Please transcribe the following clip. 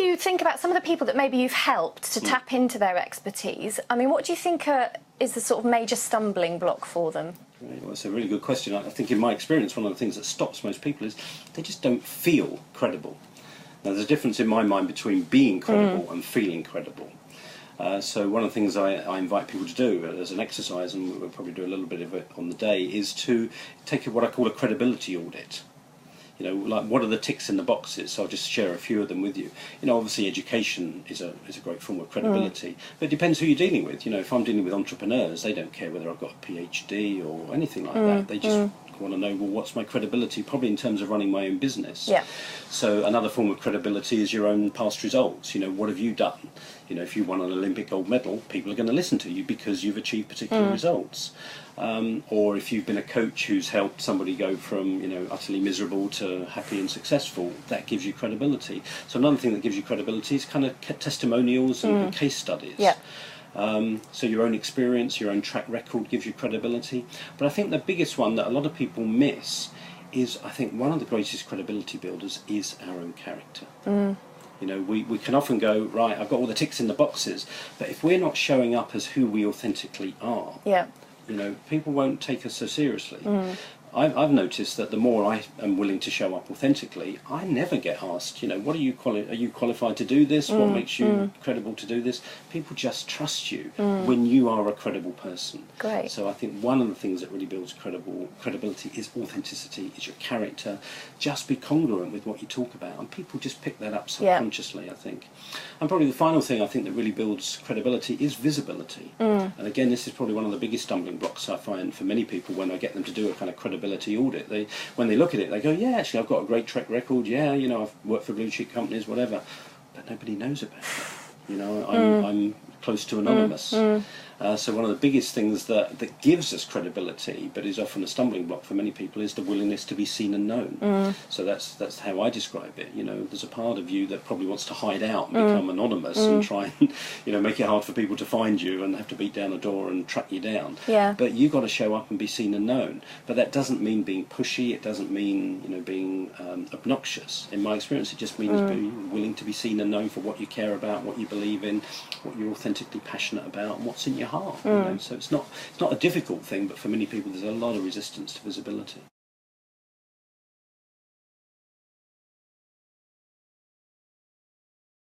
you think about some of the people that maybe you've helped to tap into their expertise, I mean, what do you think is the sort of major stumbling block for them? Well, that's a really good question. I think in my experience, one of the things that stops most people is they just don't feel credible. Now, there's a difference in my mind between being credible and feeling credible. So one of the things I invite people to do as an exercise, and we'll probably do a little bit of it on the day, is to take what I call a credibility audit. You know, like, what are the ticks in the boxes? So I'll just share a few of them with you. You know, obviously education is a great form of credibility, but it depends who you're dealing with. You know, if I'm dealing with entrepreneurs, they don't care whether I've got a PhD or anything like that. They just want to know, well, what's my credibility, probably in terms of running my own business. Yeah. So another form of credibility is your own past results. You know, what have you done? You know, if you won an Olympic gold medal, people are going to listen to you because you've achieved particular results. Or if you've been a coach who's helped somebody go from, you know, utterly miserable to happy and successful, that gives you credibility. So another thing that gives you credibility is kind of testimonials and case studies. Yeah. So your own experience, your own track record gives you credibility. But I think the biggest one that a lot of people miss is, I think one of the greatest credibility builders is our own character. You know, we can often go, right, I've got all the ticks in the boxes, but if we're not showing up as who we authentically are, you know, people won't take us so seriously. I've noticed that the more I am willing to show up authentically, I never get asked, you know, what are you qualified to do this? What makes you credible to do this? People just trust you when you are a credible person. Great. So I think one of the things that really builds credibility is authenticity, is your character. Just be congruent with what you talk about, and people just pick that up subconsciously, I think. And probably the final thing I think that really builds credibility is visibility. And again, this is probably one of the biggest stumbling blocks I find for many people when I get them to do a kind of credibility audit. When they look at it, they go, yeah, actually I've got a great track record, yeah, you know, I've worked for blue chip companies, whatever, but nobody knows about it. You know, I'm close to anonymous. So one of the biggest things that gives us credibility, but is often a stumbling block for many people, is the willingness to be seen and known. So that's how I describe it. You know, there's a part of you that probably wants to hide out and become anonymous and try and, you know, make it hard for people to find you and have to beat down a door and track you down. But you've got to show up and be seen and known. But that doesn't mean being pushy. It doesn't mean, you know, being obnoxious. In my experience, it just means being willing to be seen and known for what you care about, what you believe in, what you're authentically passionate about, and what's in your heart. You know? So it's not a difficult thing, but for many people there's a lot of resistance to visibility.